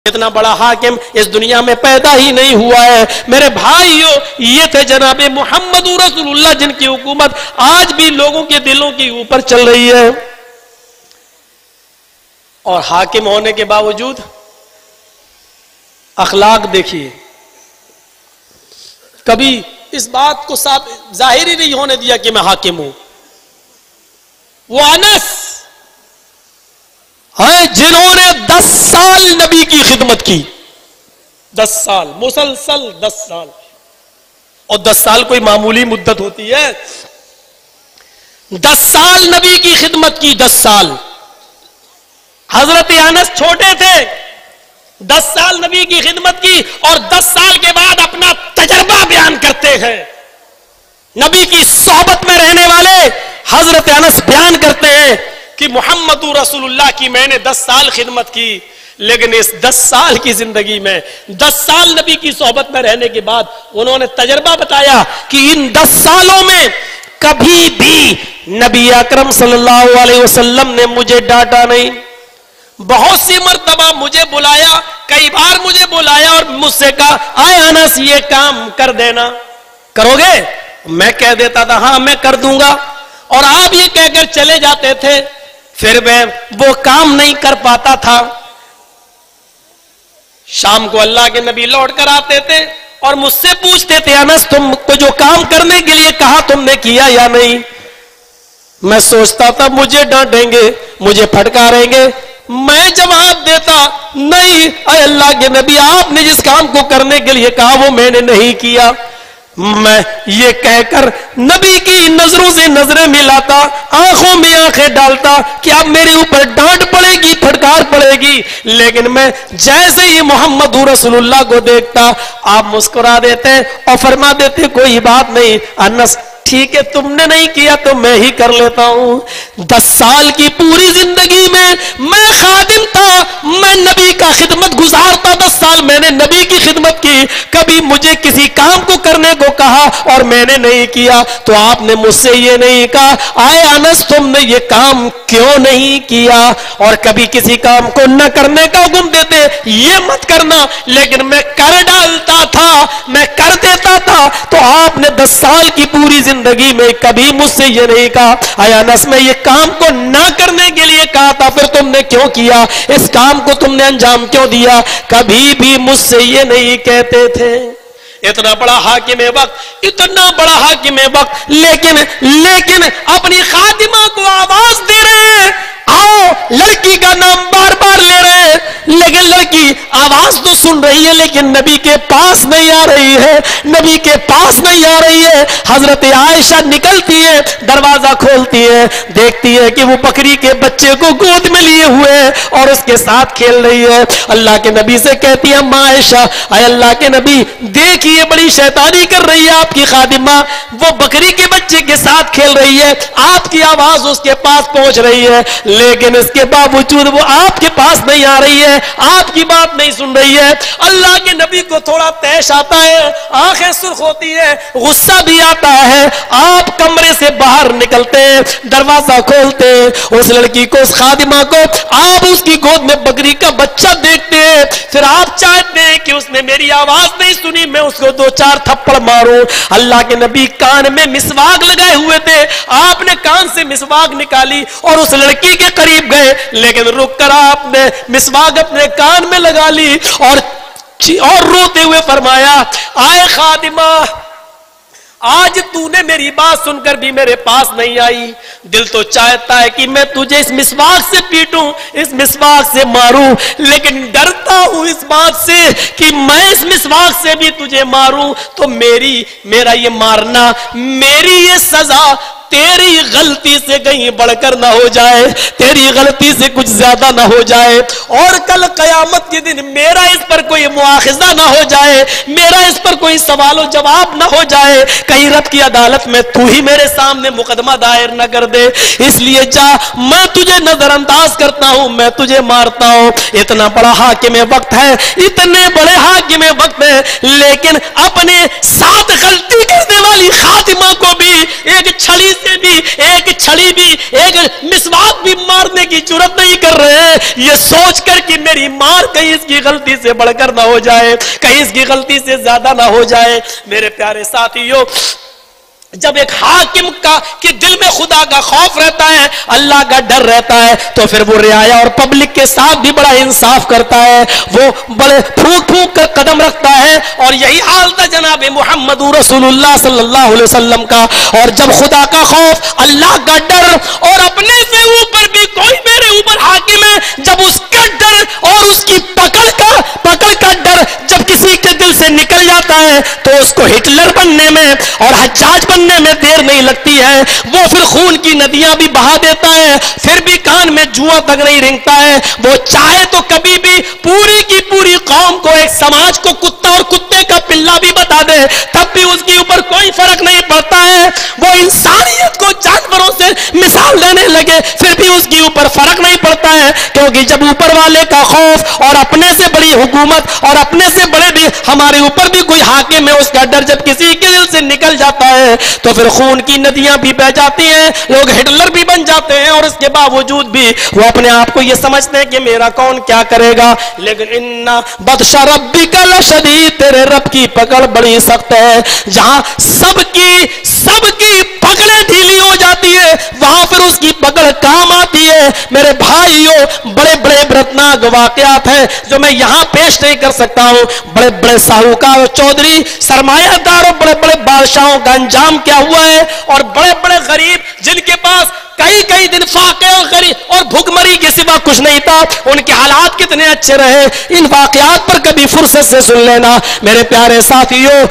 اتنا بڑا حاکم اس دنیا میں پیدا ہی نہیں ہوا ہے میرے بھائیو. یہ تھے جناب محمد رسول اللہ جن کی حکومت آج بھی لوگوں کے دلوں کے اوپر چل رہی ہے. اور حاکم ہونے کے باوجود اخلاق دیکھیے, کبھی اس بات کو ظاہر ہی نہیں ہونے دیا کہ میں حاکم ہوں. وہ انس ہیں جنہوں نے 10 سال نبی کی خدمت کی, 10 سال مسلسل 10 سال. اور 10 سال کوئی معمولی مدت ہوتی ہے؟ 10 سال نبی کی خدمت کی, 10 سال. حضرت انس چھوٹے تھے, 10 سال نبی کی خدمت کی اور 10 سال کے بعد اپنا تجربہ بیان کرتے ہیں. نبی کی صحبت میں رہنے والے حضرت انس بیان کرتے ہیں کہ محمد رسول اللہ کی میں نے 10 سال خدمت کی, لیکن اس 10 سال کی زندگی میں 10 سال نبی کی صحبت میں رہنے کے بعد انہوں نے تجربہ بتایا کہ ان 10 سالوں میں کبھی بھی نبی اکرم صلی اللہ علیہ وسلم نے مجھے ڈانٹا نہیں. بہت سی مرتبہ مجھے بلایا, کئی بار مجھے بلایا اور مجھ سے کہا آئے انس یہ کام کر دینا, کرو گے؟ میں کہہ دیتا تھا ہاں میں کر دوں گا, اور آپ یہ کہہ کر چلے جاتے تھے. پھر میں وہ کام نہیں کر پاتا تھا. شام کو اللہ کے نبی لوٹ کر آتے تھے اور مجھ سے پوچھتے تھے انس تم کو جو کام کرنے کے لیے کہا تم نے کیا یا نہیں؟ میں سوچتا تھا مجھے ڈانٹیں گے, مجھے پھٹکاریں گے. میں جواب دیتا نہیں اے اللہ کے نبی آپ نے جس کام کو کرنے کے لیے کہا وہ میں نے نہیں کیا. میں یہ کہہ کر نبی کی نظروں سے نظریں ملاتا, آنکھوں میں آنکھیں ڈالتا کہ اب میرے اوپر ڈانٹ پڑے گی, پھٹکار پڑے گی. لیکن میں جیسے ہی محمد رسول اللہ کو دیکھتا آپ مسکرا دیتے اور فرما دیتے کوئی بات نہیں انس ٹھیک ہے تم نے نہیں کیا تو میں ہی کر لیتا ہوں. 10 سال کی پوری زندگی میں خادم تھا, میں نبی کا خدمت گزار تھا. 10 سال میں نے نبی کی خدمت کی, کبھی مجھے کسی کام کو کرنے کو کہا اور میں نے نہیں کیا تو آپ نے مجھ سے یہ نہیں کہا آئے انس تم نے یہ کام کیوں نہیں کیا, اور کبھی کسی کام کو نہ کرنے کا حکم دیتے یہ مت کرنا, لیکن میں کر ڈالتا تھا, میں کر دیتا تھا. تو آپ نے 10 سال کی پوری زندگی میں کبھی مجھ سے یہ نہیں کہا اے انس میں یہ کام کو نہ کرنے کے لیے کہا تھا پھر تم نے کیوں کیا, اس کام کو تم نے انجام کیوں دیا, کبھی بھی مجھ سے یہ نہیں کہتے تھے. اتنا بڑا حاکم وقت, اتنا بڑا حاکم وقت, لیکن اپنی خادمہ کو آواز دے رہے ہیں آؤ, لڑکی کا نام بار بار لے رہے ہیں, لیکن لڑکی آواز تو سن رہی ہے لیکن نبی کے پاس نہیں آ رہی ہے, نبی کے پاس نہیں آ رہی ہے. حضرت عائشہ نکلتی ہے, دروازہ کھولتی ہے, دیکھتی ہے کہ وہ بکری کے بچے کو گود میں لیے ہوئے اور اس کے ساتھ کھیل رہی ہے. اللہ کے نبی سے کہتی ہے اما عائشہ اے اللہ کے نبی دیکھیے بڑی شیطانی کر رہی ہے آپ کی خادمہ, وہ بکری کے بچے کے ساتھ کھیل رہی ہے, آپ کی آواز اس کے پاس پہنچ رہی ہے, لیکن اس کے باوجود وہ آپ کے پاس نہیں آ رہی ہے, آپ کی بات نہیں سن رہی ہے. اللہ کے نبی کو تھوڑا تیش آتا ہے, آنکھیں سرخ ہوتی ہے, غصہ بھی آتا ہے. آپ کمرے سے باہر نکلتے ہیں, دروازہ کھولتے ہیں, اس لڑکی کو, اس خادمہ کو, آپ اس کی گود میں بکری کا بچہ دیکھتے ہیں. پھر آپ چاہتے ہیں کہ اس نے میری آواز نہیں سنی, میں اس کو 2-4 تھپڑ ماروں. اللہ کے نبی کان میں مسواک لگائے ہوئے تھے, آپ نے کان سے مسواک نکالی اور اس لڑکی کے قریب گئے, لیکن رک کر آپ نے مسواک اپنے کان میں لگا لی اور روتے ہوئے فرمایا آئے خادمہ آج تو نے میری بات سن کر بھی میرے پاس نہیں آئی, دل تو چاہتا ہے کہ میں تجھے اس مسواک سے پیٹوں, اس مسواک سے ماروں, لیکن ڈرتا ہوں اس بات سے کہ میں اس مسواک سے بھی تجھے ماروں تو میرا یہ مارنا, میری یہ سزا تیری غلطی سے کہیں بڑھ کر نہ ہو جائے, تیری غلطی سے کچھ زیادہ نہ ہو جائے, اور کل قیامت کے دن میرا اس پر کوئی مواخذہ نہ ہو جائے, میرا اس پر کوئی سوال و جواب نہ ہو جائے, کہیں رب کی عدالت میں تو ہی میرے سامنے مقدمہ دائر نہ کر دے. اس لیے جا, میں تجھے نظر انداز کرتا ہوں, میں تجھے مارتا ہوں. اتنا بڑا حاکم وقت ہے, اتنے بڑے حاکم وقت ہے, لیکن اپنے ساتھ غلطی کرنے والی خاتمہ کو بھی ایک چھڑی سے بھی ایک چھڑی بھی ایک مسواک بھی مارنے کی جرات نہیں کر رہے ہیں، یہ سوچ کر کہ میری مار کہیں اس کی غلطی سے بڑھ کر نہ ہو جائے، کہیں اس کی غلطی سے زیادہ نہ ہو جائے۔ میرے پیارے ساتھیوں، جب ایک حاکم کا کہ دل میں خدا کا خوف رہتا ہے، اللہ کا ڈر رہتا ہے، تو پھر وہ رعایا اور پبلک کے ساتھ بھی بڑا انصاف کرتا ہے، وہ بڑے پھونک پھونک کر قدم رکھتا ہے۔ اور یہی حال تھا جناب محمد رسول اللہ صلی اللہ علیہ وسلم کا۔ اور جب خدا کا خوف، اللہ کا ڈر اور اپنے سے اوپر بھی کوئی میرے اوپر حاکم ہے، جب اس کا ڈر اور اس کی پکڑ کا ڈر جب کسی کے دل سے نکل جاتا ہے تو اس کو ہٹلر بننے میں اور حجاج بننے میں دیر نہیں لگتی ہے، وہ پھر خون کی ندیاں بھی بہا دیتا ہے، پھر بھی کان میں جواں تک نہیں رنگتا ہے۔ وہ چاہے تو کبھی بھی پوری کی پوری قوم کو، ایک سماج کو کتا اور کتے کا پلہ بھی بتا دے، تب بھی اس کے اوپر کوئی فرق نہیں پڑتا ہے۔ وہ انسانیت کو جانوروں سے مثال دینے لگے، پھر بھی اس کے اوپر فرق نہیں پڑتا ہے، کیونکہ جب اوپر والے کا خوف اور اپنے سے بڑی حکومت اور اپنے سے بڑے بھی ہمارے اوپر بھی کوئی حاکم ہے، اس کا ڈر جب کسی کے دل سے نکل جاتا ہے تو پھر خون کی ندیاں بھی بہ جاتی ہیں، لوگ ہٹلر بھی بن جاتے ہیں، اور اس کے باوجود بھی وہ اپنے آپ کو یہ سمجھتے ہیں کہ میرا کون کیا کرے گا۔ لیکن ان بطش ربک لشدید، تیرے رب کی پکڑ بڑی سخت ہے۔ جہاں سب کی پکڑیں ڈھیلی ہو جاتی ہے، وہاں پھر اس کی پکڑ کام آتی ہے۔ میرے بھائیوں، بڑے بڑے عبرتناک واقعات ہیں جو میں یہاں پیش نہیں کر سکتا ہوں۔ بڑے بڑے ساہوکار اور چودھری، سرمایہ دار اور بڑے بڑے بادشاہوں کا انجام کیا ہوا ہے، اور بڑے بڑے غریب جن کے پاس کئی دن فاقے اور بھوک کے سوا کچھ نہیں تھا، ان کے حالات کتنے اچھے رہے۔ ان واقعات پر کبھی فرصت سے سن لینا میرے پیارے ساتھیوں،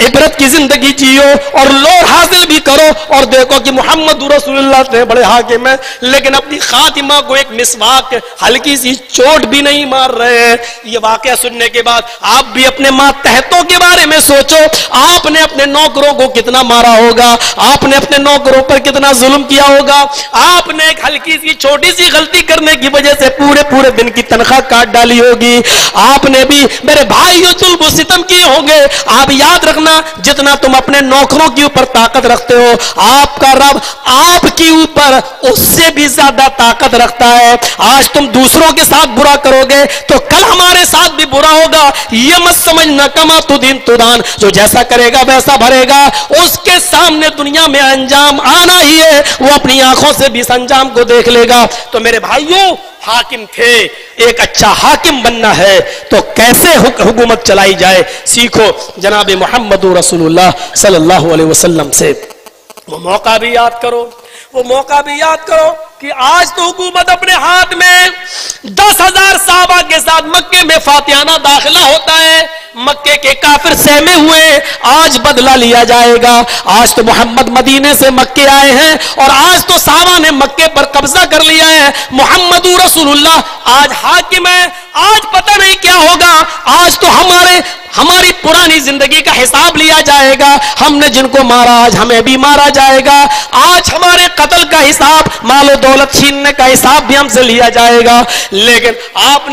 عبرت کی زندگی جیو اور لوٹ حاصل بھی کرو، اور دیکھو کہ محمد رسول اللہ سے بڑے حاکم ہیں، لیکن اپنی خاتمہ کو ایک مسواک ہلکی سی چوٹ بھی نہیں مار رہے ہیں۔ یہ واقعہ سننے کے بعد آپ بھی اپنے ماتحتوں کے بارے میں سوچو، آپ نے اپنے نوکروں کو کتنا مارا ہوگا، آپ نے اپنے نوکروں پر کتنا ظلم کیا ہوگا، آپ نے ایک ہلکی سی چھوٹی سی غلطی کرنے کی وجہ سے پورے دن کی تنخواہ کاٹ ڈالی ہوگی، آپ نے بھی میرے بھائیوں ظلم و ستم کیے ہوں گے۔ آپ یاد رکھنا، جتنا تم اپنے نوکروں کے اوپر طاقت رکھتے ہو، آپ کا رب آپ کے اوپر اس سے بھی زیادہ طاقت رکھتا ہے۔ آج تم دوسروں کے ساتھ برا کرو گے تو کل ہمارے ساتھ بھی برا ہوگا۔ یہ مت سمجھنا کما تدین تدان، جو جیسا کرے گا ویسا بھرے گا۔ اس کے سامنے دنیا میں انجام آنا ہی ہے، وہ اپنی آنکھوں سے بھی اس انجام کو دیکھ لے گا۔ تو میرے بھائیوں، حاکم تھے، ایک اچھا حاکم بننا ہے تو کیسے حکومت چلائی جائے سیکھو جناب محمد رسول اللہ صلی اللہ علیہ وسلم سے۔ وہ موقع بھی یاد کرو کہ آج تو حکومت اپنے ہاتھ میں، 10,000 صحابہ کے ساتھ مکے میں فاتحانہ داخلہ ہوتا ہے، مکے کے کافر سہمے ہوئے، آج بدلہ لیا جائے گا۔ آج تو محمد مدینے سے مکے آئے ہیں اور آج تو صحابہ نے مکے پر قبضہ کر لیا ہے، محمد رسول اللہ آج حاکم ہے۔ آج پتہ نہیں کیا ہوگا، آج تو ہماری پرانی زندگی کا حساب لیا جائے گا، ہم نے جن کو مارا آج ہمیں بھی مارا جائے گا، آج ہمارے قتل کا حساب، مال و دولت چھیننے کا حساب بھی ہم سے لیا جائے گا۔ لیکن آپ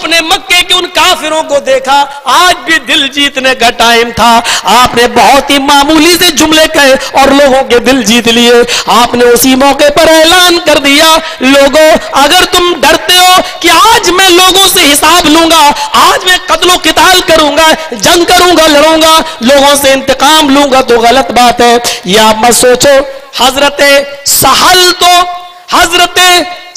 نے مکے کے ان کافروں کو دیکھا، آج بھی دل جیتنے کا ٹائم تھا، آپ نے بہت ہی معمولی سے جملے کہے اور لوگوں کے دل جیت لیے۔ آپ نے اسی موقع پر اعلان کر دیا، لوگوں اگر تم ڈرتے ہو کہ آج میں لوگوں سے حساب لوں گا، آج میں قتل و قتال کروں گا، جنگ کروں گا، لڑوں گا، لوگوں سے انتقام لوں گا، تو غلط بات ہے۔ یہ آپ مت سوچو، حضرت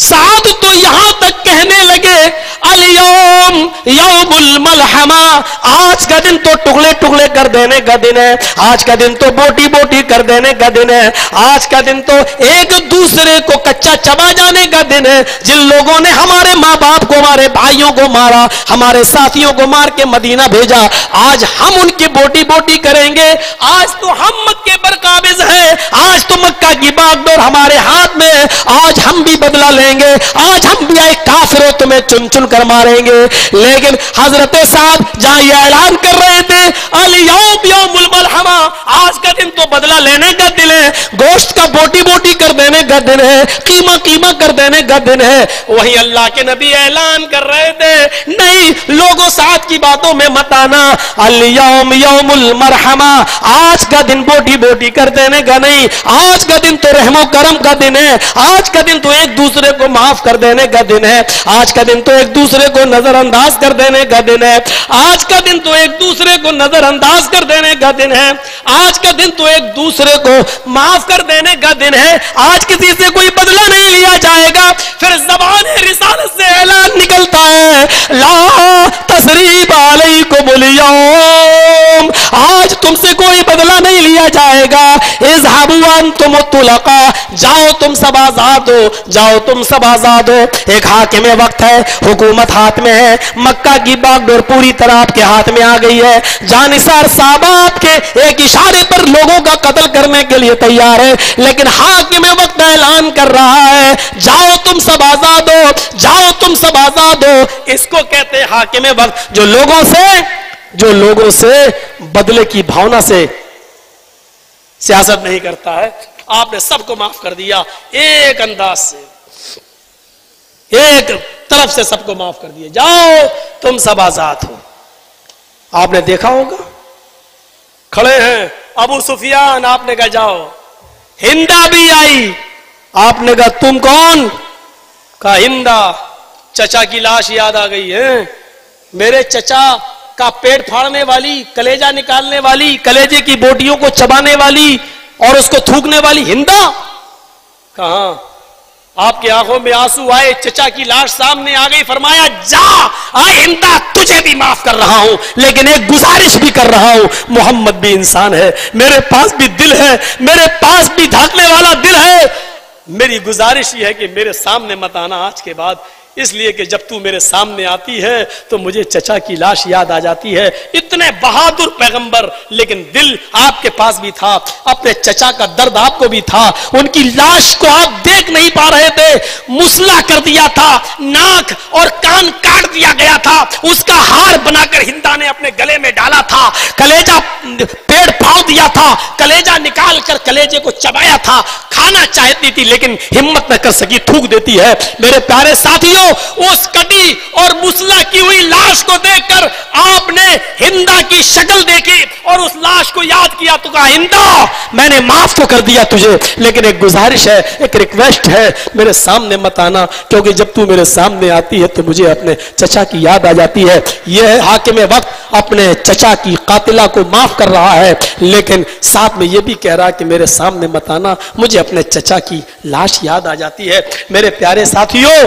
سعد تو یہاں تک کہنے لگے، الیوم یوم الملحمہ، آج کا دن تو ٹکڑے ٹکڑے کر دینے کا دن ہے، آج کا دن تو بوٹی بوٹی کر دینے کا دن ہے، آج کا دن تو ایک دوسرے کو کچا چبا جانے کا دن ہے۔ جن لوگوں نے ہمارے ماں باپ کو، ہمارے بھائیوں کو مارا، ہمارے ساتھیوں کو مار کے مدینہ بھیجا، آج ہم ان کی بوٹی بوٹی کریں گے۔ آج تو ہم مکے پر قابض ہیں، آج تو مکہ کی باغ ڈور ہمارے ہاتھ میں ہے، آج ہم بھی بدلہ لیں گے، آج ہم بھی آئے کافروں تمہیں چن چن کر ماریں گے۔ لیکن حضرت سعد جہاں یہ اعلان کر رہے تھے، الیوم یوم الملحمہ، آج کا دن تو بدلہ لینے کا دن ہے، گوشت کا بوٹی بوٹی کر دینے کا دن ہے، قیمہ قیمہ کر دینے کا دن ہے. وہیں اللہ کے نبی اعلان کر رہے تھے نہیں لوگوں ساتھ کی باتوں میں مت آنا. الیوم یوم المرحمہ, آج کا دن بوٹی بوٹی کر دینے کا نہیں, آج کا دن تو رحم و کرم کا دن ہے, آج کا دن تو ایک دوسرے کو معاف کر دینے کا دن ہے, آج کا دن تو ایک دوسرے کو نظر انداز کر دینے کا دن ہے, آج کا دن تو ایک دوسرے کو نظر انداز کر دینے کا دن ہے, آج کا دن تو ایک دوسرے کو معاف کر دینے کا دن ہے. آج کسی سے کوئی بدلہ نہیں لیا جائے گا. پھر زبان رسالت سے اعلان نکلتا ہے لا تثریب علیکم الیوم, آج تم سے کوئی بدلہ نہیں لیا جائے گا. اذهبوا انتم الطلقاء, جاؤ تم سب آزاد ہو, جاؤ تم سب آزاد ہو. ایک حاکم وقت ہے, حکومت ہاتھ میں ہے, مکہ کی باغ ڈور پوری طرح آپ کے ہاتھ میں آ گئی ہے. جانثار صحابہ آپ کے ایک اشارے پر لوگوں کا قتل کرنے کے لیے تیار ہے, لیکن حاکم وقت اعلان کر رہا ہے جاؤ تم سب آزاد ہو, جاؤ تم سب آزاد ہو. اس کو کہتے ہیں حاکم وقت جو لوگوں سے بدلے کی بھاونا سے سیاست نہیں کرتا ہے. آپ نے سب کو معاف کر دیا ایک انداز سے, ایک طرف سے سب کو معاف کر دیا, جاؤ تم سب آزاد ہو. آپ نے دیکھا ہوگا کھڑے ہیں ابو سفیان, آپ نے کہا جاؤ. ہندا بھی آئی, آپ نے کہا تم کون؟ کہا ہندا. چچا کی لاش یاد آ گئی ہے, میرے چچا کا پیٹ پھاڑنے والی, کلیجہ نکالنے والی, کلیجے کی بوٹیوں کو چبانے والی اور اس کو تھوکنے والی ہندا. کہاں؟ آپ کی آنکھوں میں آنسو آئے, چچا کی لاش سامنے آ گئی, فرمایا جا ہندا تجھے بھی معاف کر رہا ہوں, لیکن ایک گزارش بھی کر رہا ہوں, محمد بھی انسان ہے, میرے پاس بھی دل ہے, میرے پاس بھی دھاکنے والا دل ہے. میری گزارش یہ ہے کہ میرے سامنے مت آنا آج کے بعد, اس لیے کہ جب تو میرے سامنے آتی ہے تو مجھے چچا کی لاش یاد آ جاتی ہے. اتنے بہادر پیغمبر, لیکن دل آپ کے پاس بھی تھا, اپنے چچا کا درد آپ کو بھی تھا, ان کی لاش کو آپ دیکھ نہیں پا رہے تھے, مسلح کر دیا تھا, ناک اور کان کاٹ دیا گیا تھا, اس کا ہار بنا کر ہندا نے اپنے گلے میں ڈالا تھا, کلیجہ پیڑ پھاڑ دیا تھا, کلیجہ نکال کر کلیجے کو چبایا تھا, کھانا چاہتی تھی لیکن ہمت نہ کر سکی, تھوک دیتی ہے. میرے پیارے ساتھیوں, اس کٹی اور مسلح کی ہوئی لاش کو دیکھ کر آپ نے ہندا کی شکل دیکھی اور اس لاش کو یاد کیا, تو کہا ہندا میں نے معاف تو کر دیا تجھے, لیکن ایک گزارش ہے, ایک ریکویسٹ ہے, میرے سامنے مت آنا, کیونکہ جب تو میرے سامنے آتی ہے تو مجھے اپنے چچا کی یاد آ جاتی ہے. یہ حاکم وقت اپنے چچا کی قاتلہ کو معاف کر رہا ہے, لیکن ساتھ میں یہ بھی کہہ رہا ہے کہ میرے سامنے مت آنا, مجھے اپنے چچا کی لاش یاد آ جاتی ہے. میرے پیارے ساتھیوں,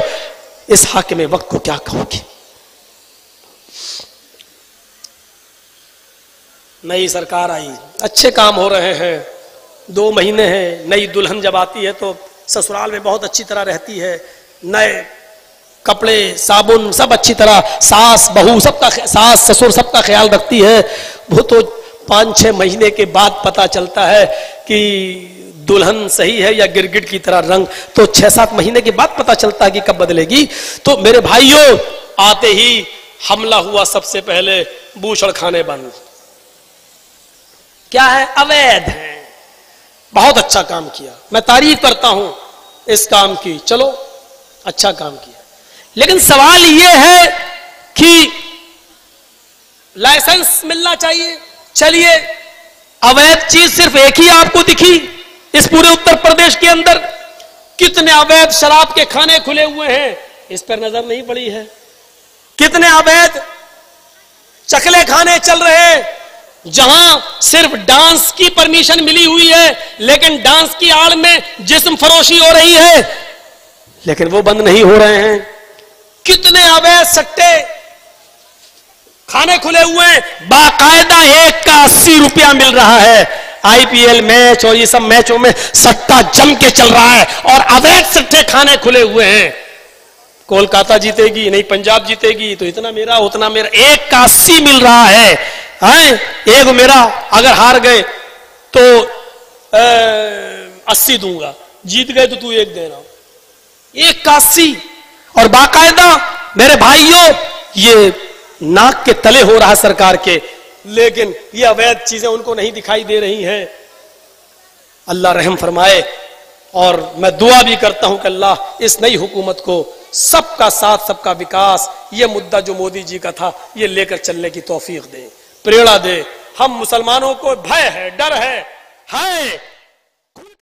اس حاکم وقت کو کیا کہو گے؟ نئی سرکار آئی, اچھے کام ہو رہے ہیں, 2 مہینے ہیں, نئی دلہن جب آتی ہے تو سسرال میں بہت اچھی طرح رہتی ہے, نئے کپڑے صابن سب اچھی طرح, ساس بہو سب کا, ساس سسر سب کا خیال رکھتی ہے. وہ تو 5-6 مہینے کے بعد پتا چلتا ہے کہ دلہن صحیح ہے یا گرگٹ کی طرح رنگ, تو 6-7 مہینے کے بعد پتا چلتا ہے کہ کب بدلے گی. تو میرے بھائیوں, آتے ہی حملہ ہوا سب سے پہلے, بوچھڑ کھانے بند. کیا ہے؟ اوید ہے. بہت اچھا کام کیا, میں تعریف کرتا ہوں اس کام کی, چلو اچھا کام کیا, لیکن سوال یہ ہے کہ لائسنس ملنا چاہیے. چلیے, اوید چیز صرف ایک ہی آپ کو دکھی اس پورے اتر پردیش کے اندر, کتنے اوید شراب کے کھانے کھلے ہوئے ہیں, اس پر نظر نہیں پڑی ہے. کتنے اوید چکلے کھانے چل رہے ہیں جہاں صرف ڈانس کی پرمیشن ملی ہوئی ہے, لیکن ڈانس کی آڑ میں جسم فروشی ہو رہی ہے, لیکن وہ بند نہیں ہو رہے ہیں. کتنے اوید سٹے کھانے کھلے ہوئے ہیں, باقاعدہ ایک کا 80 روپیہ مل رہا ہے. IPL میچ اور یہ سب میچوں میں سٹا جم کے چل رہا ہے, اور اوید سٹے کھانے کھلے ہوئے ہیں. کولکاتہ جیتے گی نہیں, پنجاب جیتے گی تو اتنا میرا اتنا میرا, ایک کا 80 مل رہا ہے. ایک میرا, اگر ہار گئے تو 80 دوں گا, جیت گئے تو تو 1 دینا. 1 کا 80, اور باقاعدہ میرے بھائیوں یہ ناک کے تلے ہو رہا سرکار کے, لیکن یہ اوید چیزیں ان کو نہیں دکھائی دے رہی ہیں. اللہ رحم فرمائے, اور میں دعا بھی کرتا ہوں کہ اللہ اس نئی حکومت کو سب کا ساتھ سب کا وکاس، یہ مدعا جو مودی جی کا تھا، یہ لے کر چلنے کی توفیق دے، پریرنا دے۔ ہم مسلمانوں کو بھے ہے، ڈر ہے